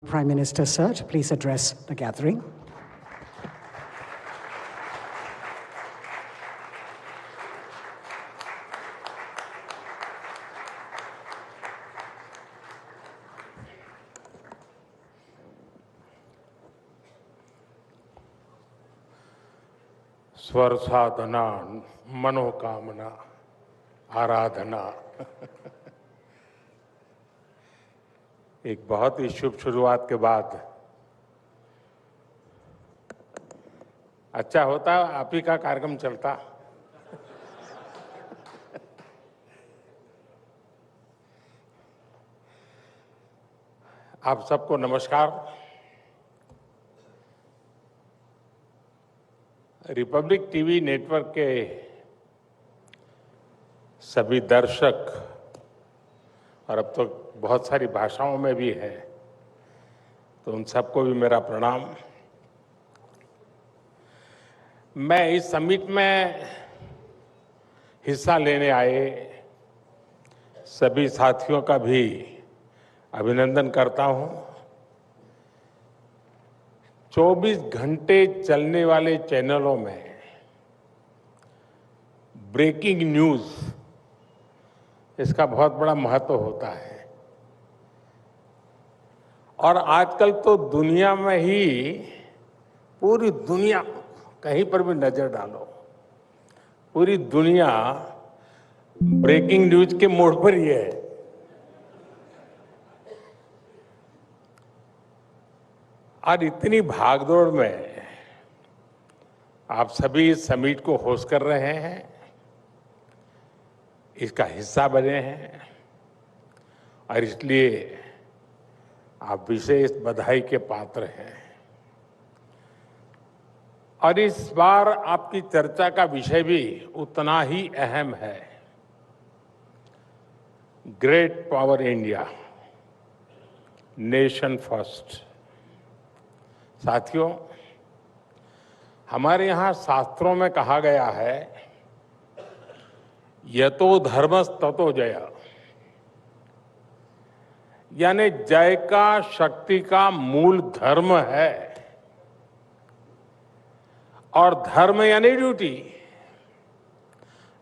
Prime Minister, sir, to please address the gathering. स्वर साधना मनोकामना आराधना एक बहुत ही शुभ शुरुआत के बाद अच्छा होता आप ही का कार्यक्रम चलता। आप सबको नमस्कार। रिपब्लिक टीवी नेटवर्क के सभी दर्शक और अब तो बहुत सारी भाषाओं में भी है, तो उन सबको भी मेरा प्रणाम। मैं इस समिट में हिस्सा लेने आए सभी साथियों का भी अभिनंदन करता हूं। 24 घंटे चलने वाले चैनलों में ब्रेकिंग न्यूज, इसका बहुत बड़ा महत्व होता है। और आजकल तो दुनिया में ही, पूरी दुनिया, कहीं पर भी नजर डालो, पूरी दुनिया ब्रेकिंग न्यूज के मोड पर ही है। और इतनी भागदौड़ में आप सभी इस समिट को होस्ट कर रहे हैं, इसका हिस्सा बने हैं, और इसलिए आप विशेष बधाई के पात्र हैं। और इस बार आपकी चर्चा का विषय भी उतना ही अहम है, great power India, nation first. साथियों, हमारे यहाँ शास्त्रों में कहा गया है, यतो धर्मस् ततो जय, यानी जय का, शक्ति का मूल धर्म है। और धर्म यानी ड्यूटी,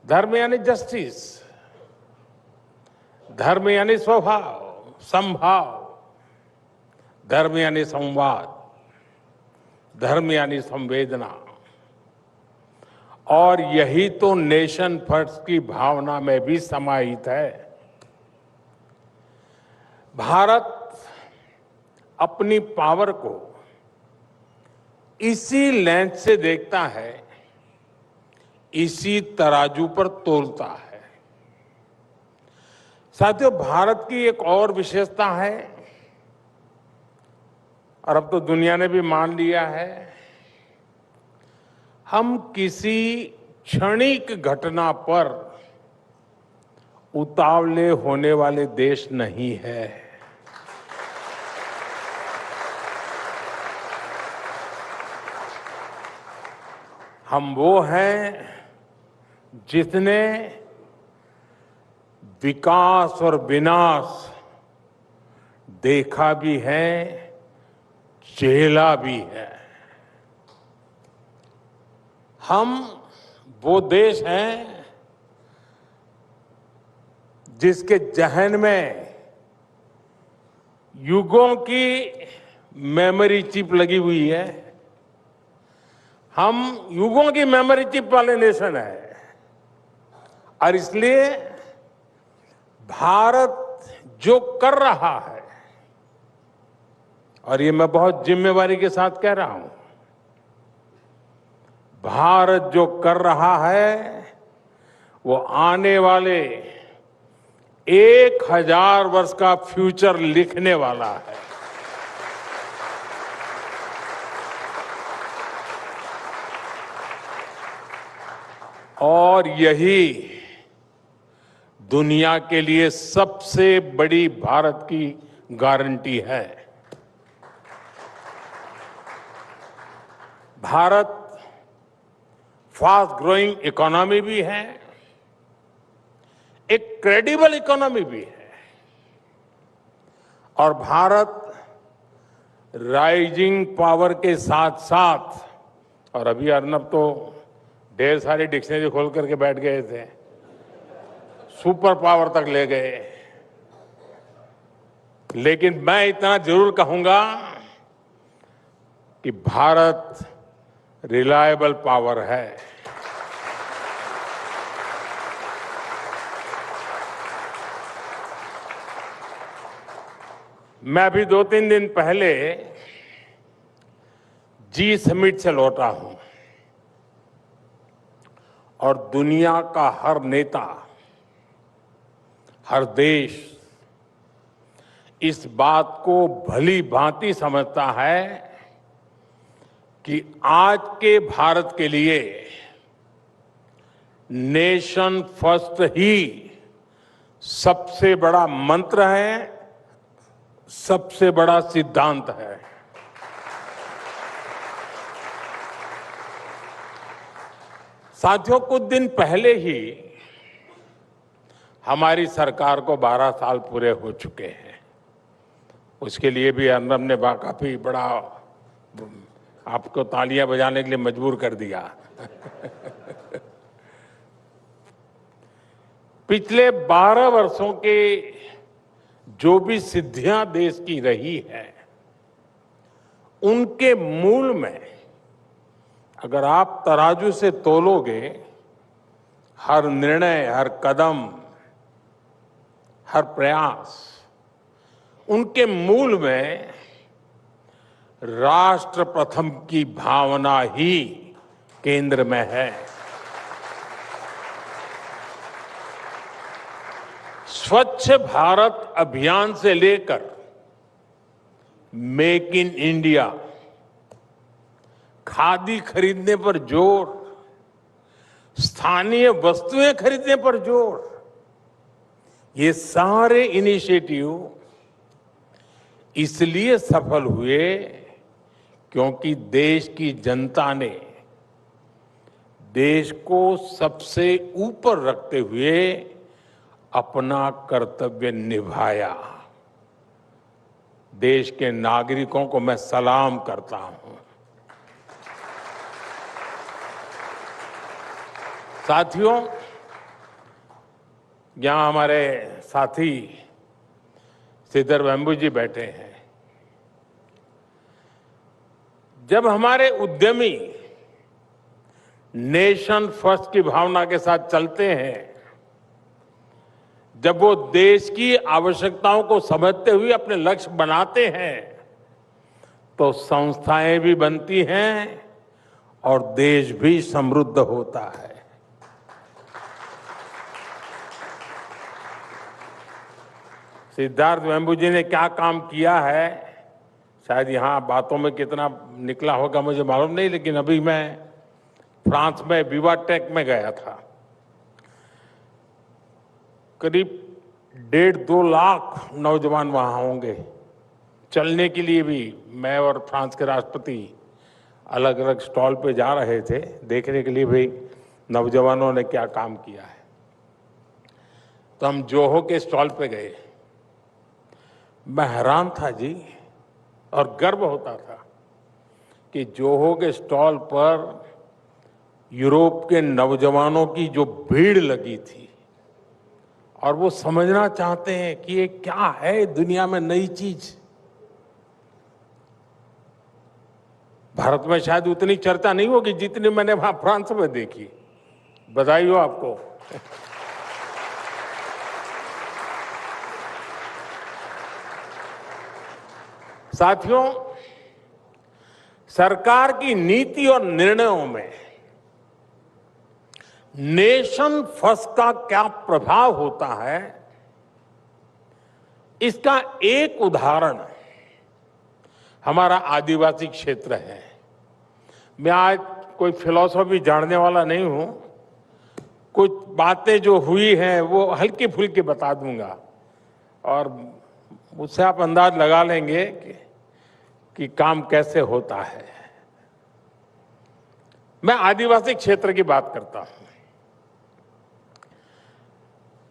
धर्म यानी जस्टिस, धर्म यानी स्वभाव, संभाव, धर्म यानी संवाद, धर्म यानी संवेदना। और यही तो नेशन फर्स्ट की भावना में भी समाहित है। भारत अपनी पावर को इसी लेंस से देखता है, इसी तराजू पर तोलता है। साथियों, भारत की एक और विशेषता है, और अब तो दुनिया ने भी मान लिया है, हम किसी क्षणिक घटना पर उतावले होने वाले देश नहीं है। हम वो हैं जिसने विकास और विनाश देखा भी है, झेला भी है। हम वो देश हैं जिसके जहन में युगों की मेमोरी चिप लगी हुई है। हम युगों की मेमोरी चिप वाले नेशन है, और इसलिए भारत जो कर रहा है, और ये मैं बहुत जिम्मेवारी के साथ कह रहा हूं, भारत जो कर रहा है वो आने वाले 1000 वर्ष का फ्यूचर लिखने वाला है। और यही दुनिया के लिए सबसे बड़ी भारत की गारंटी है। भारत फास्ट ग्रोइंग इकोनॉमी भी है, एक क्रेडिबल इकोनॉमी भी है, और भारत राइजिंग पावर के साथ साथ, और अभी अर्नब तो ढेर सारी डिक्शनरी खोल करके बैठ गए थे, सुपर पावर तक ले गए। लेकिन मैं इतना जरूर कहूंगा कि भारत रिलायबल पावर है। मैं अभी 2-3 दिन पहले जी समिट से लौटा हूं और दुनिया का हर नेता, हर देश इस बात को भली भांति समझता है कि आज के भारत के लिए नेशन फर्स्ट ही सबसे बड़ा मंत्र है, सबसे बड़ा सिद्धांत है। साथियों, कुछ दिन पहले ही हमारी सरकार को 12 साल पूरे हो चुके हैं। उसके लिए भी अर्नब ने काफी बड़ा आपको तालियां बजाने के लिए मजबूर कर दिया। पिछले 12 वर्षों के जो भी सिद्धियां देश की रही है, उनके मूल में अगर आप तराजू से तोलोगे, हर निर्णय, हर कदम, हर प्रयास, उनके मूल में राष्ट्र प्रथम की भावना ही केंद्र में है। स्वच्छ भारत अभियान से लेकर मेक इन इंडिया, खादी खरीदने पर जोर, स्थानीय वस्तुएं खरीदने पर जोर, ये सारे इनिशिएटिव इसलिए सफल हुए क्योंकि देश की जनता ने देश को सबसे ऊपर रखते हुए अपना कर्तव्य निभाया। देश के नागरिकों को मैं सलाम करता हूं। साथियों, यहां हमारे साथी श्रीधर वेम्बू जी बैठे हैं। जब हमारे उद्यमी नेशन फर्स्ट की भावना के साथ चलते हैं, जब वो देश की आवश्यकताओं को समझते हुए अपने लक्ष्य बनाते हैं, तो संस्थाएं भी बनती हैं और देश भी समृद्ध होता है। सिद्धार्थ वेम्बू जी ने क्या काम किया है, शायद यहां बातों में कितना निकला होगा मुझे मालूम नहीं, लेकिन अभी मैं फ्रांस में विवाटेक में गया था। करीब 1.5-2 लाख नौजवान वहां होंगे। चलने के लिए भी मैं और फ्रांस के राष्ट्रपति अलग अलग स्टॉल पे जा रहे थे, देखने के लिए भी नौजवानों ने क्या काम किया है। तो हम जोहो के स्टॉल पे गए। मैं हैरान था जी, और गर्व होता था कि जोहो के स्टॉल पर यूरोप के नौजवानों की जो भीड़ लगी थी, और वो समझना चाहते हैं कि ये क्या है दुनिया में नई चीज। भारत में शायद उतनी चर्चा नहीं होगी जितनी मैंने वहां फ्रांस में देखी। बधाई हो आपको। साथियों, सरकार की नीति और निर्णयों में नेशन फर्स्ट का क्या प्रभाव होता है, इसका एक उदाहरण हमारा आदिवासी क्षेत्र है। मैं आज कोई फिलॉसफी जानने वाला नहीं हूं, कुछ बातें जो हुई हैं वो हल्की फुल्की बता दूंगा और उससे आप अंदाज लगा लेंगे कि काम कैसे होता है। मैं आदिवासी क्षेत्र की बात करता हूं।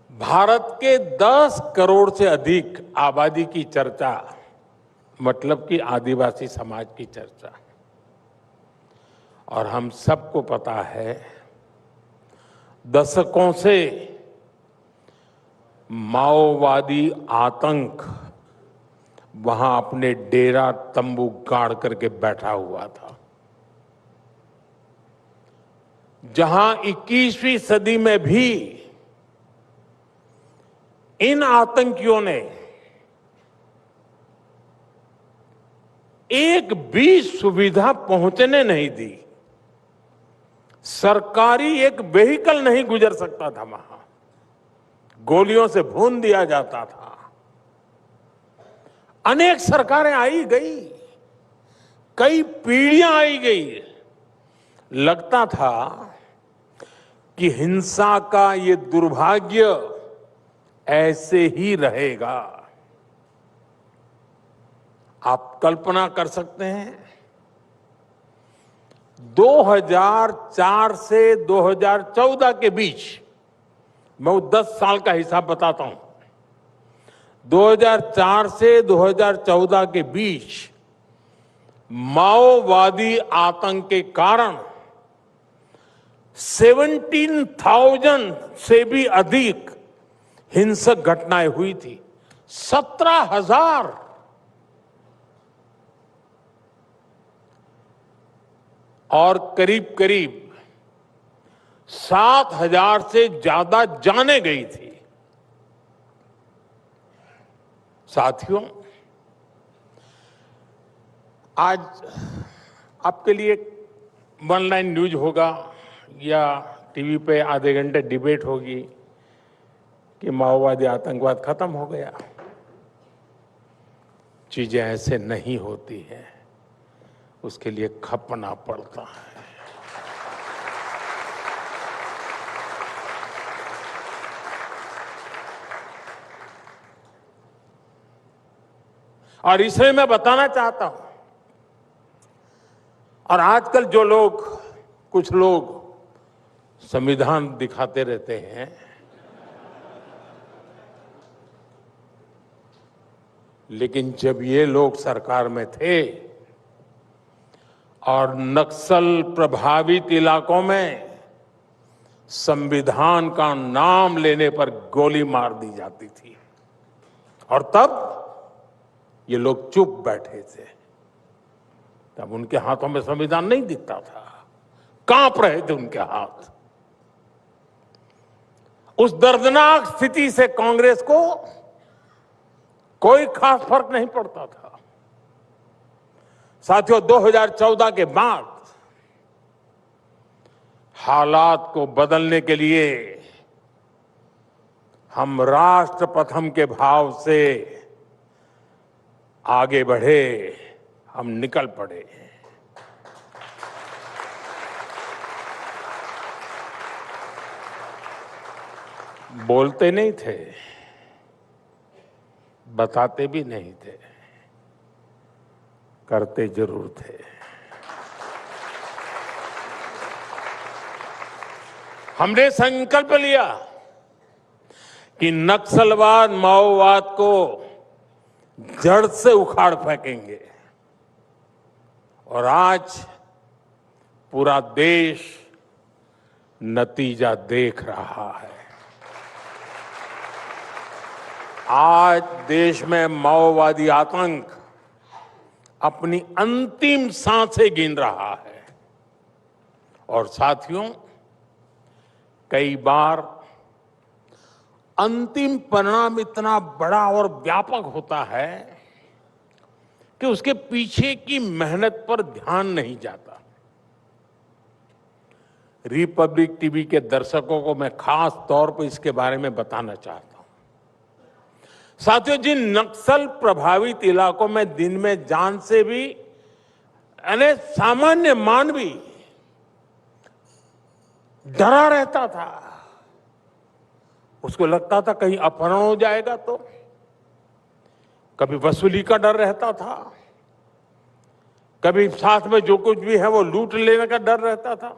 भारत के 10 करोड़ से अधिक आबादी की चर्चा मतलब कि आदिवासी समाज की चर्चा। और हम सबको पता है दशकों से माओवादी आतंक वहां अपने डेरा तंबू गाड़ करके बैठा हुआ था, जहां 21वीं सदी में भी इन आतंकियों ने एक भी सुविधा पहुंचने नहीं दी। सरकारी एक व्हीकल नहीं गुजर सकता था वहां, गोलियों से भून दिया जाता था। अनेक सरकारें आई गई, कई पीढ़ियां आई गई। लगता था कि हिंसा का ये दुर्भाग्य ऐसे ही रहेगा। आप कल्पना कर सकते हैं 2004 से 2014 के बीच, मैं वो 10 साल का हिसाब बताता हूं, 2004 से 2014 के बीच माओवादी आतंक के कारण 17,000 से भी अधिक हिंसक घटनाएं हुई थी। 17,000। और करीब करीब 7,000 से ज्यादा जानें गई थी। साथियों, आज आपके लिए वन लाइन न्यूज होगा या टीवी पे आधे घंटे डिबेट होगी कि माओवादी आतंकवाद खत्म हो गया। चीजें ऐसे नहीं होती हैं, उसके लिए खपना पड़ता है। और इसलिए मैं बताना चाहता हूं, और आजकल जो लोग, कुछ लोग संविधान दिखाते रहते हैं, लेकिन जब ये लोग सरकार में थे और नक्सल प्रभावित इलाकों में संविधान का नाम लेने पर गोली मार दी जाती थी, और तब ये लोग चुप बैठे थे। तब उनके हाथों में संविधान नहीं दिखता था, कांप रहे थे उनके हाथ। उस दर्दनाक स्थिति से कांग्रेस को कोई खास फर्क नहीं पड़ता था। साथियों, 2014 के बाद हालात को बदलने के लिए हम राष्ट्र प्रथम के भाव से आगे बढ़े, हम निकल पड़े। बोलते नहीं थे, बताते भी नहीं थे, करते जरूर थे। हमने संकल्प लिया कि नक्सलवाद, माओवाद को जड़ से उखाड़ फेंकेंगे, और आज पूरा देश नतीजा देख रहा है। आज देश में माओवादी आतंक अपनी अंतिम सांसें गिन रहा है। और साथियों, कई बार अंतिम परिणाम इतना बड़ा और व्यापक होता है कि उसके पीछे की मेहनत पर ध्यान नहीं जाता। रिपब्लिक टीवी के दर्शकों को मैं खास तौर पर इसके बारे में बताना चाहता हूं। साथियों, जिन नक्सल प्रभावित इलाकों में दिन में जान से भी यानी सामान्य मानवी डरा रहता था, उसको लगता था कहीं अपहरण हो जाएगा, तो कभी वसूली का डर रहता था, कभी साथ में जो कुछ भी है वो लूट लेने का डर रहता था।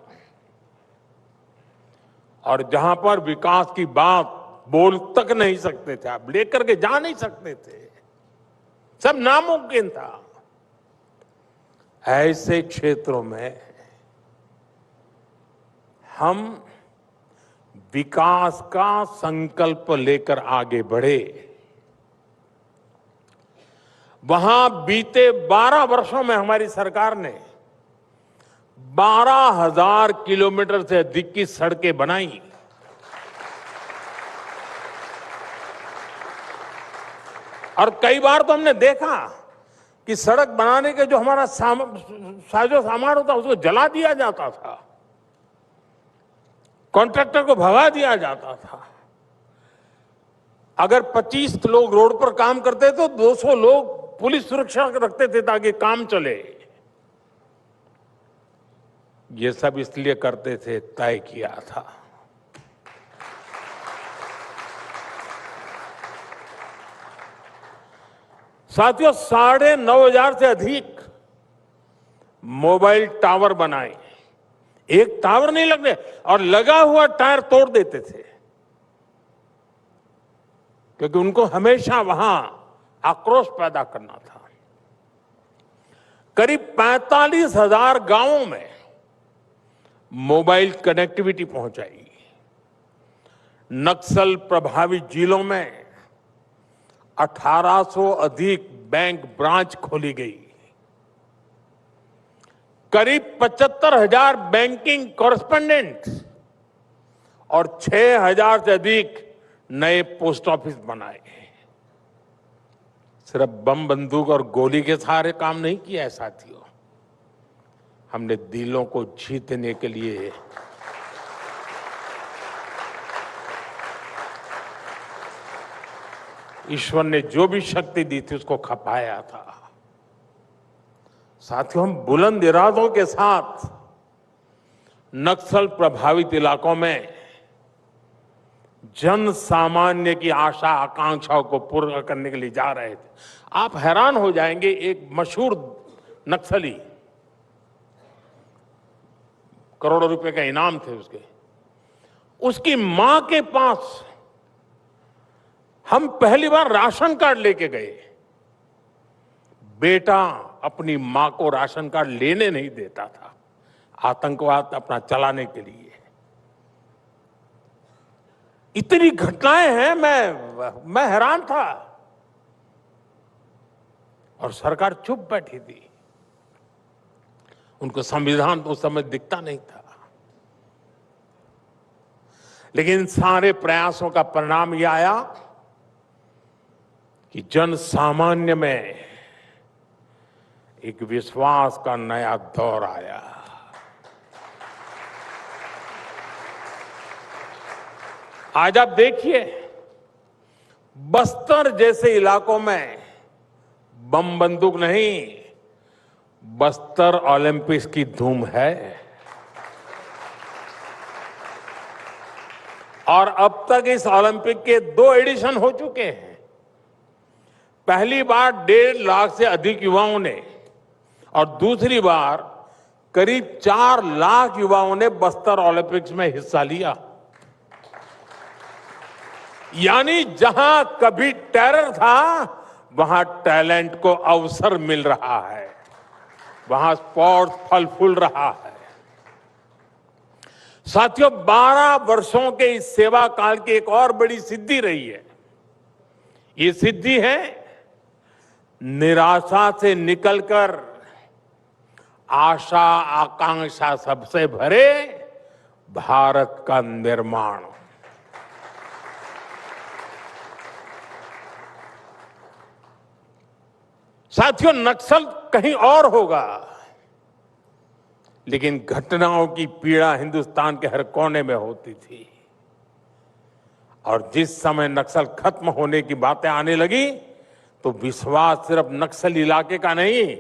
और जहां पर विकास की बात बोल तक नहीं सकते थे, आप लेकर के जा नहीं सकते थे, सब नामुमकिन था। ऐसे क्षेत्रों में हम विकास का संकल्प लेकर आगे बढ़े। वहां बीते 12 वर्षों में हमारी सरकार ने 12,000 किलोमीटर से अधिक की सड़कें बनाई। और कई बार तो हमने देखा कि सड़क बनाने के जो हमारा साजो सामान होता उसको जला दिया जाता था, कॉन्ट्रैक्टर को भगा दिया जाता था। अगर 25 लोग रोड पर काम करते तो 200 लोग पुलिस सुरक्षा रखते थे ताकि काम चले। ये सब इसलिए करते थे, तय किया था। साथियों, 9,500 से अधिक मोबाइल टावर बनाए। एक टावर नहीं लगने, और लगा हुआ टायर तोड़ देते थे, क्योंकि उनको हमेशा वहां आक्रोश पैदा करना था। करीब 45,000 गांवों में मोबाइल कनेक्टिविटी पहुंचाई। नक्सल प्रभावित जिलों में 1800 अधिक बैंक ब्रांच खोली गई। करीब 75,000 बैंकिंग कॉरेस्पोंडेंट और 6,000 से अधिक नए पोस्ट ऑफिस बनाए। सिर्फ बम बंदूक और गोली के सहारे काम नहीं किया है साथियों, हमने दिलों को जीतने के लिए ईश्वर ने जो भी शक्ति दी थी उसको खपाया था। साथियों, हम बुलंद इरादों के साथ नक्सल प्रभावित इलाकों में जन सामान्य की आशा आकांक्षाओं को पूरा करने के लिए जा रहे थे। आप हैरान हो जाएंगे, एक मशहूर नक्सली, करोड़ों रुपए का इनाम थे उसकी मां के पास हम पहली बार राशन कार्ड लेके गए। बेटा अपनी मां को राशन कार्ड लेने नहीं देता था, आतंकवाद अपना चलाने के लिए। इतनी घटनाएं हैं, मैं हैरान था, और सरकार चुप बैठी थी। उनको संविधान उस समय दिखता नहीं था। लेकिन सारे प्रयासों का परिणाम यह आया कि जन सामान्य में एक विश्वास का नया दौर आया। आज आप देखिए, बस्तर जैसे इलाकों में बम बंदूक नहीं, बस्तर ओलंपिक्स की धूम है। और अब तक इस ओलंपिक के 2 एडिशन हो चुके हैं। पहली बार 1.5 लाख से अधिक युवाओं ने, और दूसरी बार करीब 4 लाख युवाओं ने बस्तर ओलंपिक्स में हिस्सा लिया। यानी जहां कभी टेरर था, वहां टैलेंट को अवसर मिल रहा है, वहां स्पोर्ट्स फल फूल रहा है। साथियों, 12 वर्षों के इस सेवा काल की एक और बड़ी सिद्धि रही है। ये सिद्धि है निराशा से निकलकर आशा आकांक्षा सबसे भरे भारत का निर्माण। साथियों, नक्सल कहीं और होगा, लेकिन घटनाओं की पीड़ा हिंदुस्तान के हर कोने में होती थी। और जिस समय नक्सल खत्म होने की बातें आने लगी, तो विश्वास सिर्फ नक्सल इलाके का नहीं,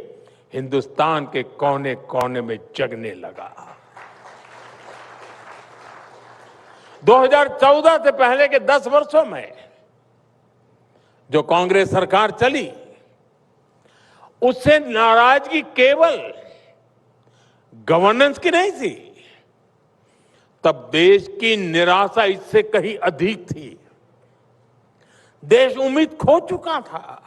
हिंदुस्तान के कोने कोने में जगने लगा। 2014 से पहले के 10 वर्षों में जो कांग्रेस सरकार चली, उससे नाराजगी केवल गवर्नेंस की नहीं थी, तब देश की निराशा इससे कहीं अधिक थी। देश उम्मीद खो चुका था।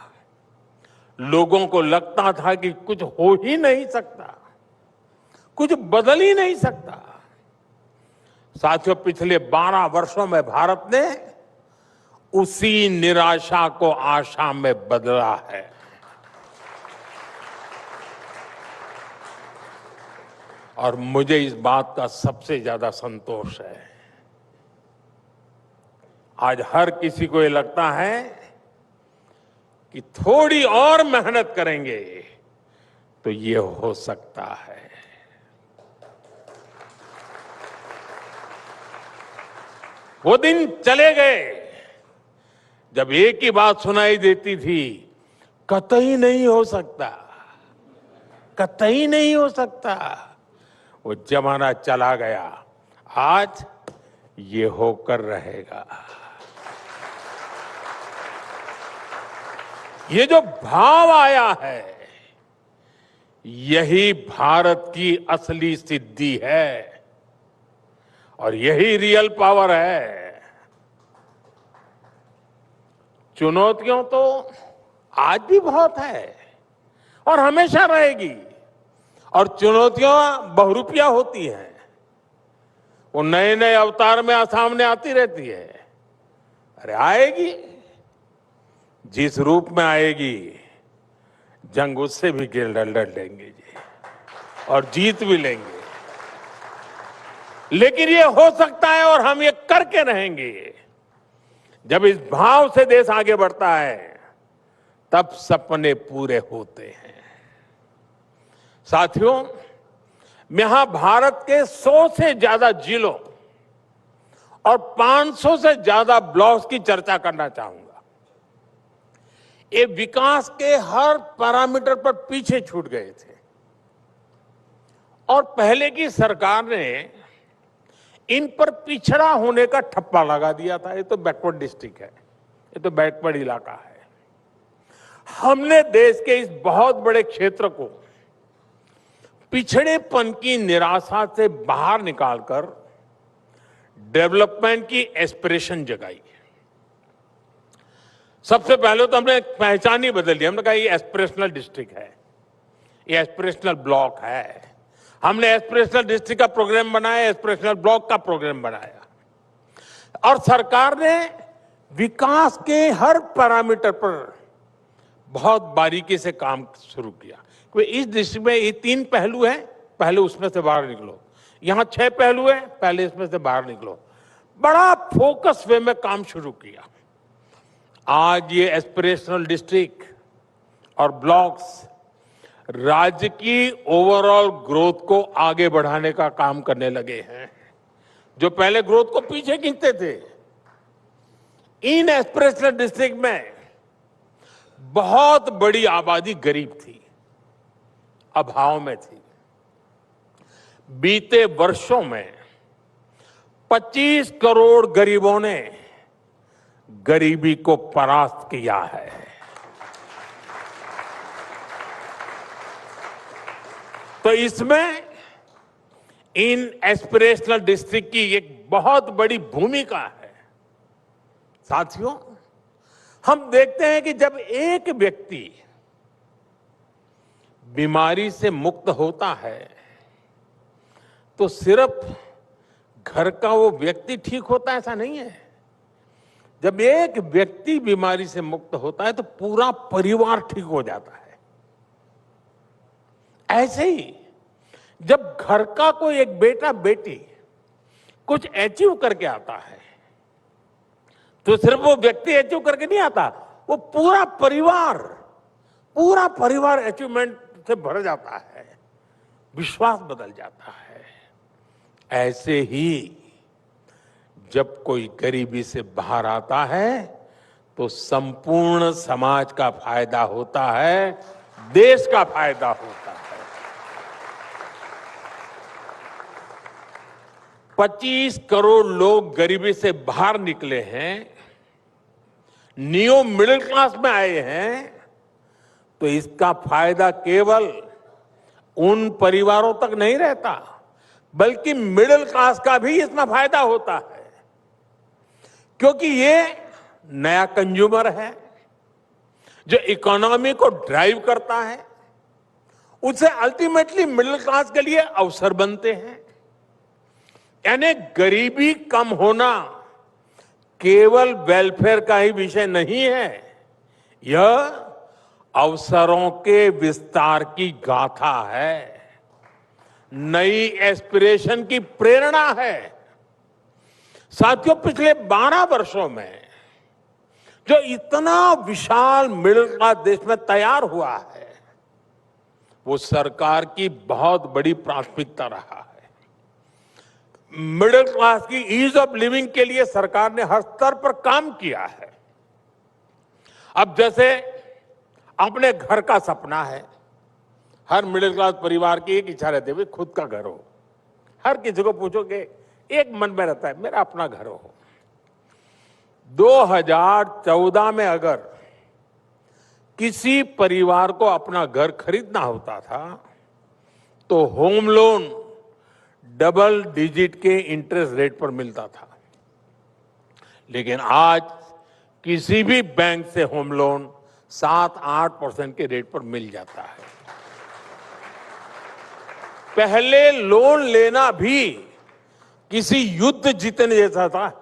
लोगों को लगता था कि कुछ हो ही नहीं सकता, कुछ बदल ही नहीं सकता। साथियों, पिछले 12 वर्षों में भारत ने उसी निराशा को आशा में बदला है। और मुझे इस बात का सबसे ज्यादा संतोष है। आज हर किसी को ये लगता है कि थोड़ी और मेहनत करेंगे तो ये हो सकता है। वो दिन चले गए जब एक ही बात सुनाई देती थी, कतई नहीं हो सकता, कतई नहीं हो सकता। वो जमाना चला गया। आज ये होकर रहेगा। ये जो भाव आया है, यही भारत की असली सिद्धि है और यही रियल पावर है। चुनौतियों तो आज भी बहुत है और हमेशा रहेगी। और चुनौतियां बहुरूपिया होती हैं, वो नए नए अवतार में सामने आती रहती है। अरे आएगी, जिस रूप में आएगी, जंग उससे भी लड़ लेंगे जी, और जीत भी लेंगे। लेकिन ये हो सकता है और हम ये करके रहेंगे। जब इस भाव से देश आगे बढ़ता है, तब सपने पूरे होते हैं। साथियों, मैं यहां भारत के 100 से ज्यादा जिलों और 500 से ज्यादा ब्लॉक्स की चर्चा करना चाहूंगा। ये विकास के हर पैरामीटर पर पीछे छूट गए थे और पहले की सरकार ने इन पर पिछड़ा होने का ठप्पा लगा दिया था। ये तो बैकवर्ड डिस्ट्रिक्ट है, ये तो बैकवर्ड इलाका है। हमने देश के इस बहुत बड़े क्षेत्र को पिछड़ेपन की निराशा से बाहर निकालकर डेवलपमेंट की एस्पिरेशन जगाई। सबसे पहले तो हमने पहचान ही बदल दी। हमने कहा ये एस्पिरेशनल डिस्ट्रिक्ट है, ये एस्पिरेशनल ब्लॉक है। हमने एस्पिरेशनल डिस्ट्रिक्ट का प्रोग्राम बनाया, एस्पिरेशनल ब्लॉक का प्रोग्राम बनाया और सरकार ने विकास के हर पैरामीटर पर बहुत बारीकी से काम शुरू किया। इस डिस्ट्रिक्ट में ये 3 पहलू हैं, पहले उसमें से बाहर निकलो। यहां 6 पहलू हैं, पहले इसमें से बाहर निकलो। बड़ा फोकस वे में काम शुरू किया। आज ये एस्पिरेशनल डिस्ट्रिक्ट और ब्लॉक्स राज्य की ओवरऑल ग्रोथ को आगे बढ़ाने का काम करने लगे हैं। जो पहले ग्रोथ को पीछे खींचते थे, इन एस्पिरेशनल डिस्ट्रिक्ट में बहुत बड़ी आबादी गरीब थी, अभाव में थी। बीते वर्षों में 25 करोड़ गरीबों ने गरीबी को परास्त किया है। तो इसमें इन एस्पिरेशनल डिस्ट्रिक्ट की एक बहुत बड़ी भूमिका है। साथियों, हम देखते हैं कि जब एक व्यक्ति बीमारी से मुक्त होता है तो सिर्फ घर का वो व्यक्ति ठीक होता है, ऐसा नहीं है। जब एक व्यक्ति बीमारी से मुक्त होता है तो पूरा परिवार ठीक हो जाता है। ऐसे ही जब घर का कोई एक बेटा बेटी कुछ अचीव करके आता है तो सिर्फ वो व्यक्ति अचीव करके नहीं आता, वो पूरा परिवार अचीवमेंट से भर जाता है, विश्वास बदल जाता है। ऐसे ही जब कोई गरीबी से बाहर आता है तो संपूर्ण समाज का फायदा होता है, देश का फायदा होता है। 25 करोड़ लोग गरीबी से बाहर निकले हैं, न्यू मिडिल क्लास में आए हैं, तो इसका फायदा केवल उन परिवारों तक नहीं रहता, बल्कि मिडिल क्लास का भी इसमें फायदा होता है। क्योंकि ये नया कंज्यूमर है, जो इकोनॉमी को ड्राइव करता है, उससे अल्टीमेटली मिडिल क्लास के लिए अवसर बनते हैं। यानी गरीबी कम होना केवल वेलफेयर का ही विषय नहीं है, यह अवसरों के विस्तार की गाथा है, नई एस्पिरेशन की प्रेरणा है। साथियों, पिछले 12 वर्षों में जो इतना विशाल मिडिल क्लास देश में तैयार हुआ है, वो सरकार की बहुत बड़ी प्राथमिकता रहा है। मिडिल क्लास की ईज ऑफ लिविंग के लिए सरकार ने हर स्तर पर काम किया है। अब जैसे अपने घर का सपना है, हर मिडिल क्लास परिवार की एक इच्छा रहती है खुद का घर हो। हर किसी को पूछोगे, एक मन में रहता है मेरा अपना घर हो। 2014 में अगर किसी परिवार को अपना घर खरीदना होता था तो होम लोन डबल डिजिट के इंटरेस्ट रेट पर मिलता था, लेकिन आज किसी भी बैंक से होम लोन 7-8% के रेट पर मिल जाता है। पहले लोन लेना भी किसी युद्ध जीतने जैसा था।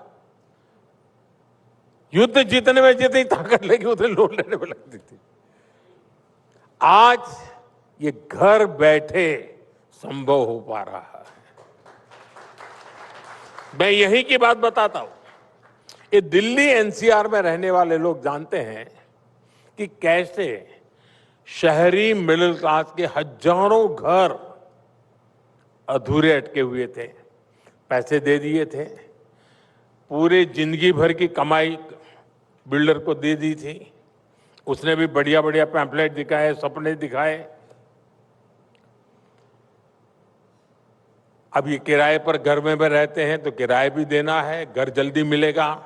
युद्ध जीतने में जितनी ताकत लगी उतने लोन लेने में लगती थी। आज ये घर बैठे संभव हो पा रहा है। मैं यही की बात बताता हूं। ये दिल्ली एनसीआर में रहने वाले लोग जानते हैं कि कैसे शहरी मिडिल क्लास के हजारों घर अधूरे अटके हुए थे, पैसे दे दिए थे, पूरे जिंदगी भर की कमाई बिल्डर को दे दी थी, उसने भी बढ़िया बढ़िया पैम्पलेट दिखाए, सपने दिखाए। अब ये किराए पर घर में रहते हैं तो किराया भी देना है, घर जल्दी मिलेगा,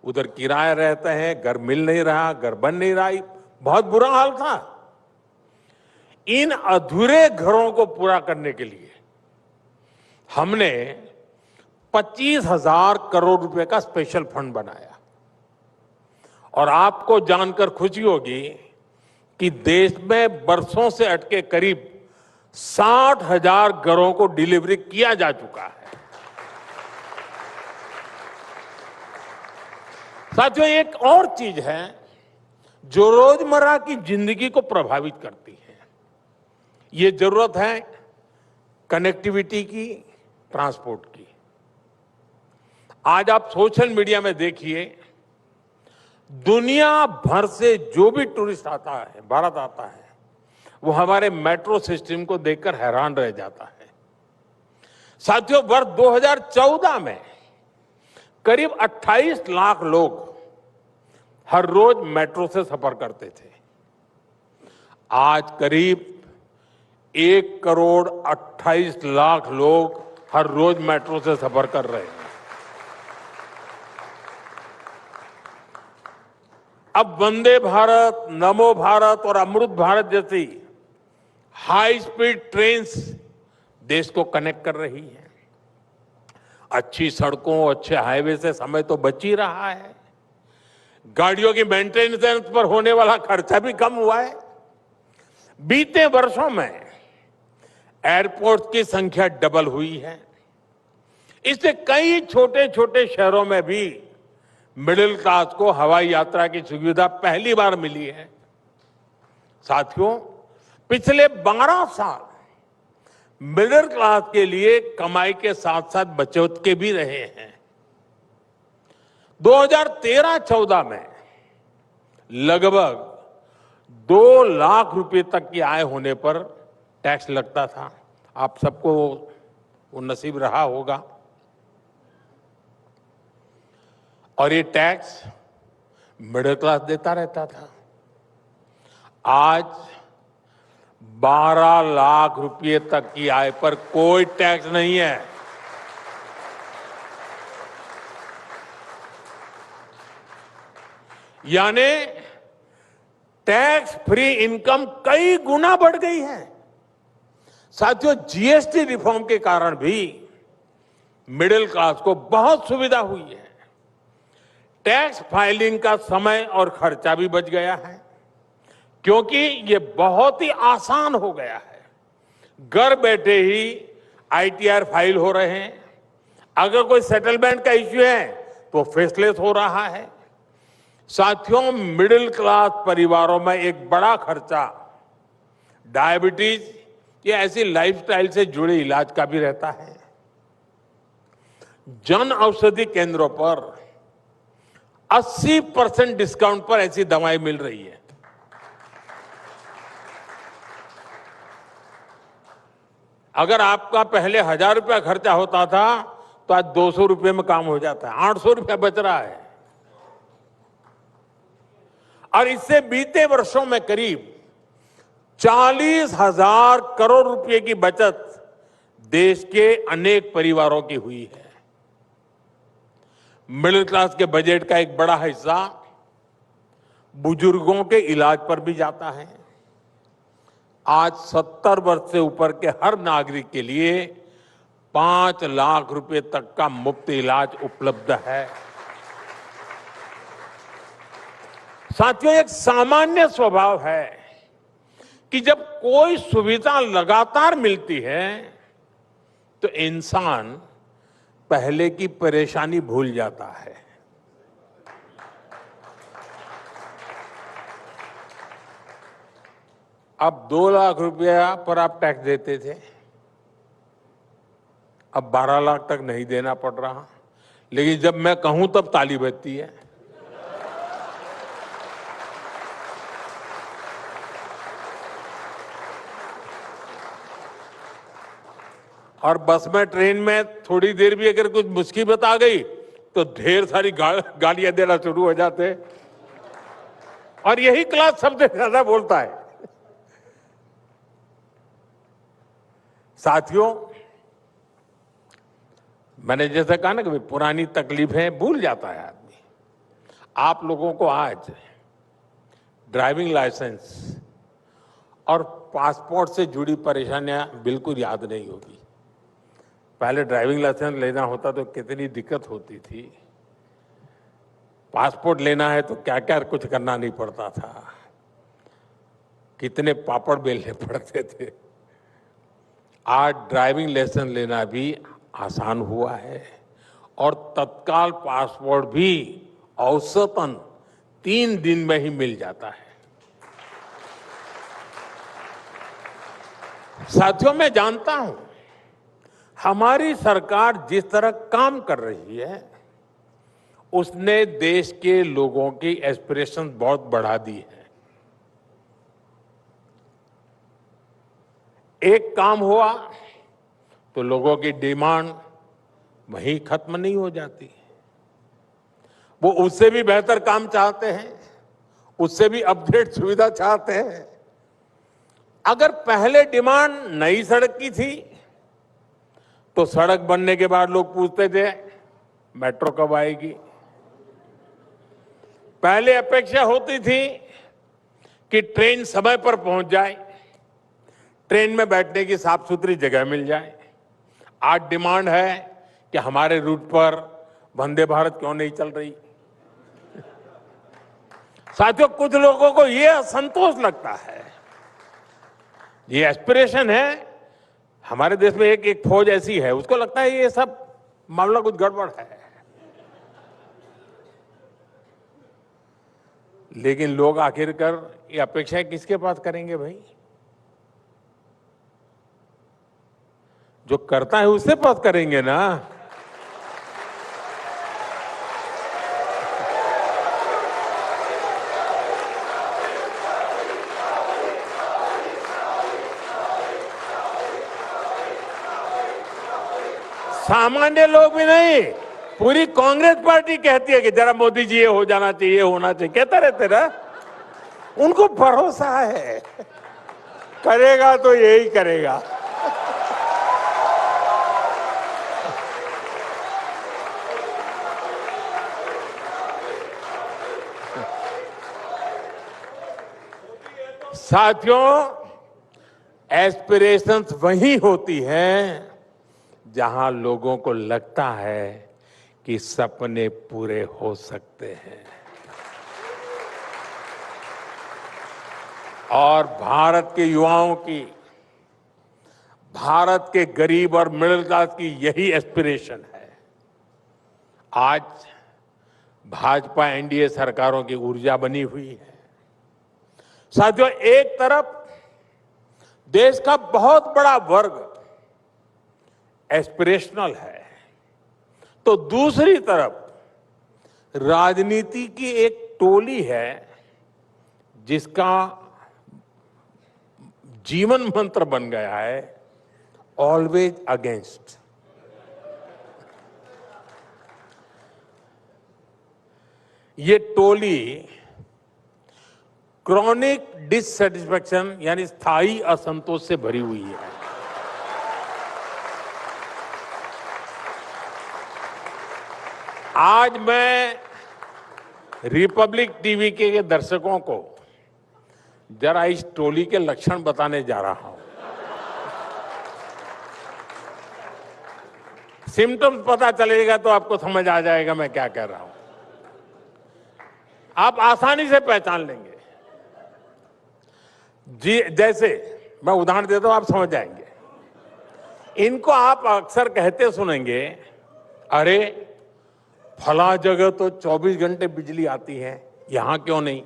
उधर किराया रहता है, घर मिल नहीं रहा, घर बन नहीं रहा, बहुत बुरा हाल था। इन अधूरे घरों को पूरा करने के लिए हमने 25,000 करोड़ रुपए का स्पेशल फंड बनाया। और आपको जानकर खुशी होगी कि देश में बरसों से अटके करीब 60,000 घरों को डिलीवरी किया जा चुका है। साथियों, एक और चीज है जो रोजमर्रा की जिंदगी को प्रभावित करती है। ये जरूरत है कनेक्टिविटी की, ट्रांसपोर्ट की। आज आप सोशल मीडिया में देखिए, दुनिया भर से जो भी टूरिस्ट आता है, भारत आता है, वो हमारे मेट्रो सिस्टम को देखकर हैरान रह जाता है। साथियों, वर्ष 2014 में करीब 28 लाख लोग हर रोज मेट्रो से सफर करते थे। आज करीब 1,28,00,000 लोग हर रोज मेट्रो से सफर कर रहे हैं। अब वंदे भारत, नमो भारत और अमृत भारत जैसी हाई स्पीड ट्रेन्स देश को कनेक्ट कर रही है। अच्छी सड़कों, अच्छे हाईवे से समय तो बच ही रहा है। गाड़ियों की मेंटेनेंस पर होने वाला खर्चा भी कम हुआ है। बीते वर्षों में एयरपोर्ट की संख्या डबल हुई है। इससे कई छोटे छोटे शहरों में भी मिडिल क्लास को हवाई यात्रा की सुविधा पहली बार मिली है। साथियों, पिछले 12 साल मिडिल क्लास के लिए कमाई के साथ साथ बचत के भी रहे हैं। 2013-14 में लगभग 2 लाख रुपए तक की आय होने पर टैक्स लगता था। आप सबको वो नसीब रहा होगा। और ये टैक्स मिडिल क्लास देता रहता था। आज 12 लाख रुपए तक की आय पर कोई टैक्स नहीं है। यानी टैक्स फ्री इनकम कई गुना बढ़ गई है। साथियों, जीएसटी रिफॉर्म के कारण भी मिडिल क्लास को बहुत सुविधा हुई है। टैक्स फाइलिंग का समय और खर्चा भी बच गया है। क्योंकि ये बहुत ही आसान हो गया है। घर बैठे ही आईटीआर फाइल हो रहे हैं। अगर कोई सेटलमेंट का इश्यू है तो फेसलेस हो रहा है। साथियों, मिडिल क्लास परिवारों में एक बड़ा खर्चा डायबिटीज या ऐसी लाइफस्टाइल से जुड़े इलाज का भी रहता है। जन औषधि केंद्रों पर 80% डिस्काउंट पर ऐसी दवाएं मिल रही है। अगर आपका पहले 1,000 रुपया खर्चा होता था तो आज 200 रुपये में काम हो जाता है। 800 रुपया बच रहा है। और इससे बीते वर्षों में करीब 40,000 करोड़ रुपए की बचत देश के अनेक परिवारों की हुई है। मिडिल क्लास के बजट का एक बड़ा हिस्सा बुजुर्गों के इलाज पर भी जाता है। आज 70 वर्ष से ऊपर के हर नागरिक के लिए 5 लाख रुपए तक का मुफ्त इलाज उपलब्ध है। साथियों, एक सामान्य स्वभाव है कि जब कोई सुविधा लगातार मिलती है तो इंसान पहले की परेशानी भूल जाता है। अब 2 लाख रुपया पर आप टैक्स देते थे, अब 12 लाख तक नहीं देना पड़ रहा। लेकिन जब मैं कहूं तब ताली बजती है। और बस में, ट्रेन में थोड़ी देर भी अगर कुछ मुसीबत आ गई तो ढेर सारी गालियां देना शुरू हो जाते। और यही क्लास सबसे ज्यादा बोलता है। साथियों, मैंने जैसे कहा ना कि पुरानी तकलीफें भूल जाता है आदमी। आप लोगों को आज ड्राइविंग लाइसेंस और पासपोर्ट से जुड़ी परेशानियां बिल्कुल याद नहीं होगी। पहले ड्राइविंग लाइसेंस लेना होता तो कितनी दिक्कत होती थी। पासपोर्ट लेना है तो क्या क्या कुछ करना नहीं पड़ता था। कितने पापड़ बेलने पड़ते थे। आज ड्राइविंग लाइसेंस लेना भी आसान हुआ है और तत्काल पासपोर्ट भी औसतन 3 दिन में ही मिल जाता है। साथियों, मैं जानता हूं हमारी सरकार जिस तरह काम कर रही है उसने देश के लोगों की एस्पिरेशन बहुत बढ़ा दी है। एक काम हुआ तो लोगों की डिमांड वहीं खत्म नहीं हो जाती। वो उससे भी बेहतर काम चाहते हैं, उससे भी अपडेट सुविधा चाहते हैं। अगर पहले डिमांड नई सड़क की थी तो सड़क बनने के बाद लोग पूछते थे मेट्रो कब आएगी। पहले अपेक्षा होती थी कि ट्रेन समय पर पहुंच जाए, ट्रेन में बैठने की साफ सुथरी जगह मिल जाए। आज डिमांड है कि हमारे रूट पर वंदे भारत क्यों नहीं चल रही। साथियों, कुछ लोगों को यह असंतोष लगता है, ये एस्पिरेशन है। हमारे देश में एक फौज ऐसी है, उसको लगता है ये सब मामला कुछ गड़बड़ है। लेकिन लोग आखिरकार ये अपेक्षाएं किसके पास करेंगे भाई? जो करता है उससे पास करेंगे ना। सामान्य लोग भी नहीं, पूरी कांग्रेस पार्टी कहती है कि जरा मोदी जी ये हो जाना चाहिए, ये होना चाहिए, कहते रहते ना। उनको भरोसा है करेगा तो यही करेगा। साथियों, एस्पिरेशंस वही होती हैं जहां लोगों को लगता है कि सपने पूरे हो सकते हैं। और भारत के युवाओं की, भारत के गरीब और मिडिल क्लास की यही एस्पिरेशन है। आज भाजपा एनडीए सरकारों की ऊर्जा बनी हुई है। साथियों, एक तरफ देश का बहुत बड़ा वर्ग एस्पिरेशनल है, तो दूसरी तरफ राजनीति की एक टोली है जिसका जीवन मंत्र बन गया है ऑलवेज अगेंस्ट। ये टोली क्रॉनिक डिससेटिस्फैक्शन यानी स्थायी असंतोष से भरी हुई है। आज मैं रिपब्लिक टीवी के दर्शकों को जरा इस टोली के लक्षण बताने जा रहा हूं। सिम्टम्स पता चलेगा तो आपको समझ आ जाएगा मैं क्या कह रहा हूं। आप आसानी से पहचान लेंगे। जी, जैसे मैं उदाहरण देता हूं, आप समझ जाएंगे। इनको आप अक्सर कहते सुनेंगे, अरे फला जगह तो 24 घंटे बिजली आती है, यहां क्यों नहीं?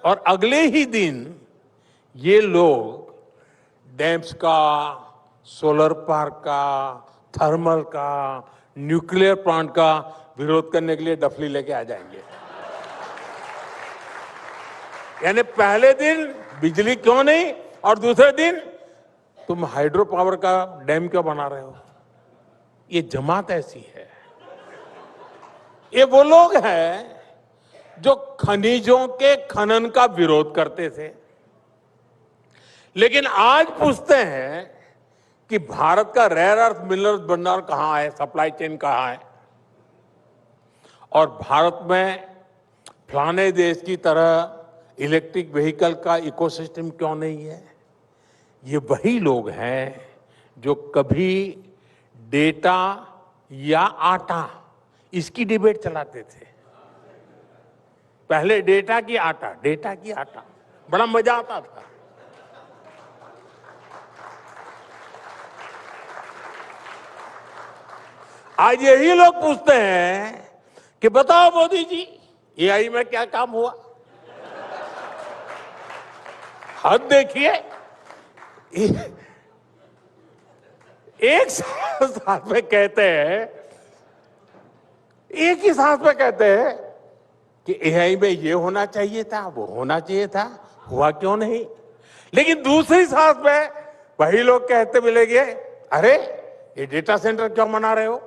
और अगले ही दिन ये लोग डैम्स का, सोलर पार्क का, थर्मल का, न्यूक्लियर प्लांट का विरोध करने के लिए डफली लेके आ जाएंगे। यानी पहले दिन बिजली क्यों नहीं और दूसरे दिन तुम हाइड्रो पावर का डैम क्यों बना रहे हो? ये जमात ऐसी है। ये वो लोग हैं जो खनिजों के खनन का विरोध करते थे, लेकिन आज पूछते हैं कि भारत का रेयर अर्थ मिनरल्स भंडार कहां है, सप्लाई चेन कहां है, और भारत में फलाने देश की तरह इलेक्ट्रिक व्हीकल का इकोसिस्टम क्यों नहीं है? ये वही लोग हैं जो कभी डेटा या आटा इसकी डिबेट चलाते थे। पहले डेटा की आटा बड़ा मजा आता था। आज यही लोग पूछते हैं कि बताओ मोदी जी, एआई में क्या काम हुआ? हद देखिए, एक सांस में कहते हैं, एक ही सांस में कहते हैं कि एआई में ये होना चाहिए था, वो होना चाहिए था, हुआ क्यों नहीं? लेकिन दूसरी सांस में वही लोग कहते मिलेंगे, अरे ये डेटा सेंटर क्यों बना रहे हो,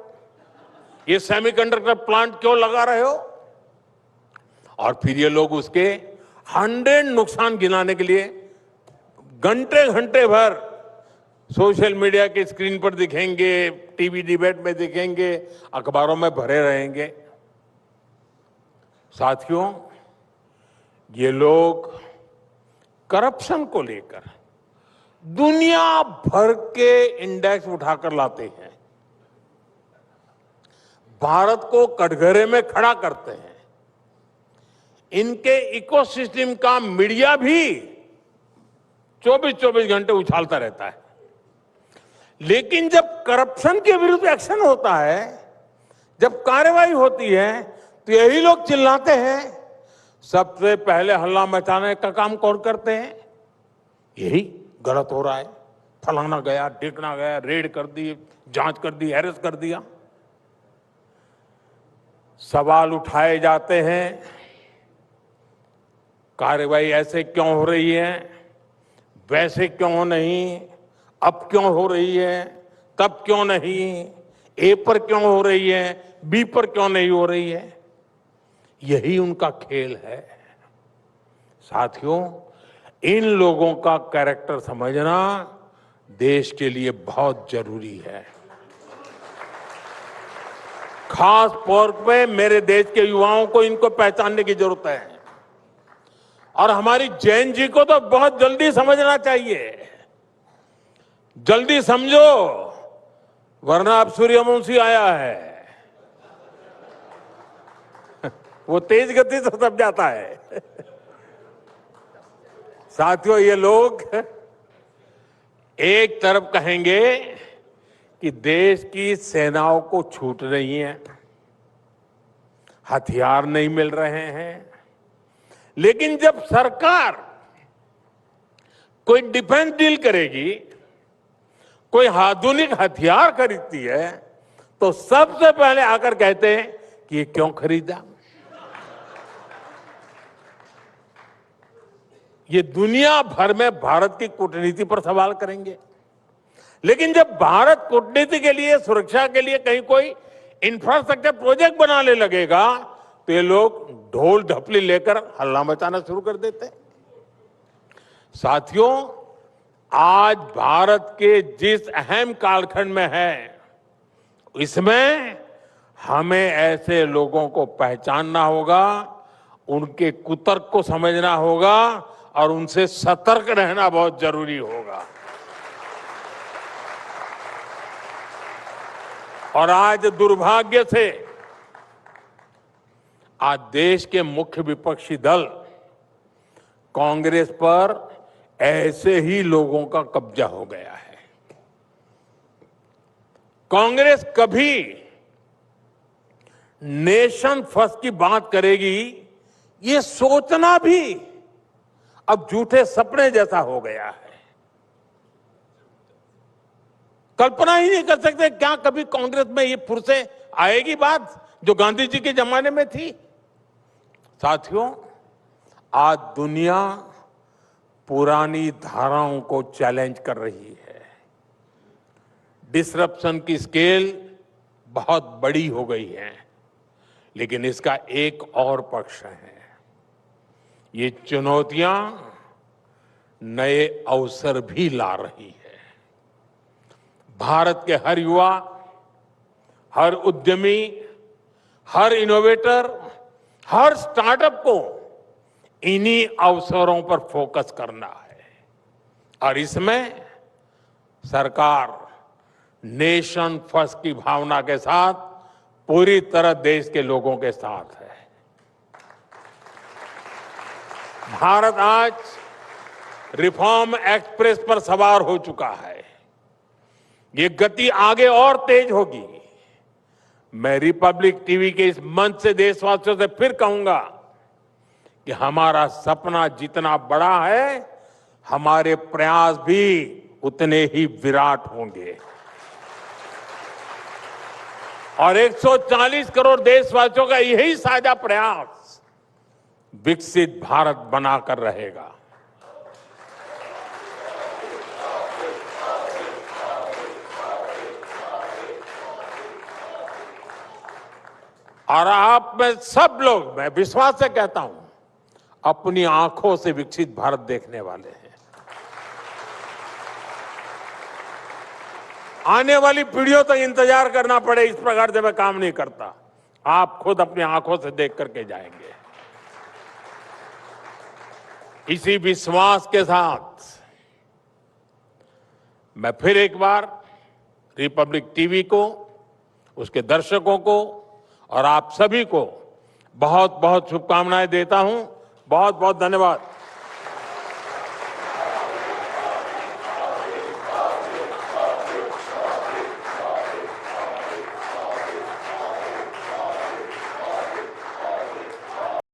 ये सेमीकंडक्टर प्लांट क्यों लगा रहे हो? और फिर ये लोग उसके 100 नुकसान गिनाने के लिए घंटे घंटे भर सोशल मीडिया की स्क्रीन पर दिखेंगे, टीवी डिबेट में दिखेंगे, अखबारों में भरे रहेंगे। साथियों, ये लोग करप्शन को लेकर दुनिया भर के इंडेक्स उठाकर लाते हैं, भारत को कटघरे में खड़ा करते हैं। इनके इकोसिस्टम का मीडिया भी 24-24 घंटे उछालता रहता है। लेकिन जब करप्शन के विरुद्ध एक्शन होता है, जब कार्रवाई होती है, तो यही लोग चिल्लाते हैं। सबसे पहले हल्ला मचाने का काम कौन करते हैं? यही गलत हो रहा है, फलाना गया, ढिकना गया, रेड कर दी, जांच कर दी, अरेस्ट कर दिया। सवाल उठाए जाते हैं, कार्रवाई ऐसे क्यों हो रही है, वैसे क्यों नहीं, अब क्यों हो रही है, तब क्यों नहीं, ए पर क्यों हो रही है, बी पर क्यों नहीं हो रही है? यही उनका खेल है। साथियों, इन लोगों का कैरेक्टर समझना देश के लिए बहुत जरूरी है। खास तौर पे मेरे देश के युवाओं को इनको पहचानने की जरूरत है, और हमारी जैन जी को तो बहुत जल्दी समझना चाहिए। जल्दी समझो, वरना अब सूर्यवंशी आया है, वो तेज गति से सब जाता है। साथियों, ये लोग एक तरफ कहेंगे कि देश की सेनाओं को छूट नहीं है, हथियार नहीं मिल रहे हैं, लेकिन जब सरकार कोई डिफेंस डील करेगी, कोई आधुनिक हथियार खरीदती है, तो सबसे पहले आकर कहते हैं कि ये क्यों खरीदा। ये दुनिया भर में भारत की कूटनीति पर सवाल करेंगे, लेकिन जब भारत कूटनीति के लिए, सुरक्षा के लिए कहीं कोई इंफ्रास्ट्रक्चर प्रोजेक्ट बनाने लगेगा, तो ये लोग ढोल ढपली लेकर हल्ला मचाना शुरू कर देते हैं। साथियों, आज भारत के जिस अहम कालखंड में है, इसमें हमें ऐसे लोगों को पहचानना होगा, उनके कुतर्क को समझना होगा और उनसे सतर्क रहना बहुत जरूरी होगा। और आज दुर्भाग्य से आज देश के मुख्य विपक्षी दल कांग्रेस पर ऐसे ही लोगों का कब्जा हो गया है। कांग्रेस कभी नेशन फर्स्ट की बात करेगी, ये सोचना भी अब झूठे सपने जैसा हो गया है। कल्पना ही नहीं कर सकते क्या कभी कांग्रेस में ये फुर्से आएगी बात जो गांधी जी के जमाने में थी। साथियों, आज दुनिया पुरानी धाराओं को चैलेंज कर रही है। डिसरप्शन की स्केल बहुत बड़ी हो गई है, लेकिन इसका एक और पक्ष है। ये चुनौतियां नए अवसर भी ला रही है। भारत के हर युवा, हर उद्यमी, हर इनोवेटर, हर स्टार्टअप को इन्हीं अवसरों पर फोकस करना है और इसमें सरकार नेशन फर्स्ट की भावना के साथ पूरी तरह देश के लोगों के साथ है। भारत आज रिफॉर्म एक्सप्रेस पर सवार हो चुका है। ये गति आगे और तेज होगी। मैं रिपब्लिक टीवी के इस मंच से देशवासियों से फिर कहूंगा कि हमारा सपना जितना बड़ा है, हमारे प्रयास भी उतने ही विराट होंगे। और 140 करोड़ देशवासियों का यही साझा प्रयास विकसित भारत बनाकर रहेगा। और आप में सब लोग, मैं विश्वास से कहता हूं, अपनी आंखों से विकसित भारत देखने वाले हैं। आने वाली पीढ़ियों तक इंतजार करना पड़े, इस प्रकार से मैं काम नहीं करता। आप खुद अपनी आंखों से देख करके जाएंगे। इसी विश्वास के साथ मैं फिर एक बार रिपब्लिक टीवी को, उसके दर्शकों को और आप सभी को बहुत बहुत शुभकामनाएं देता हूं। बहुत बहुत धन्यवाद।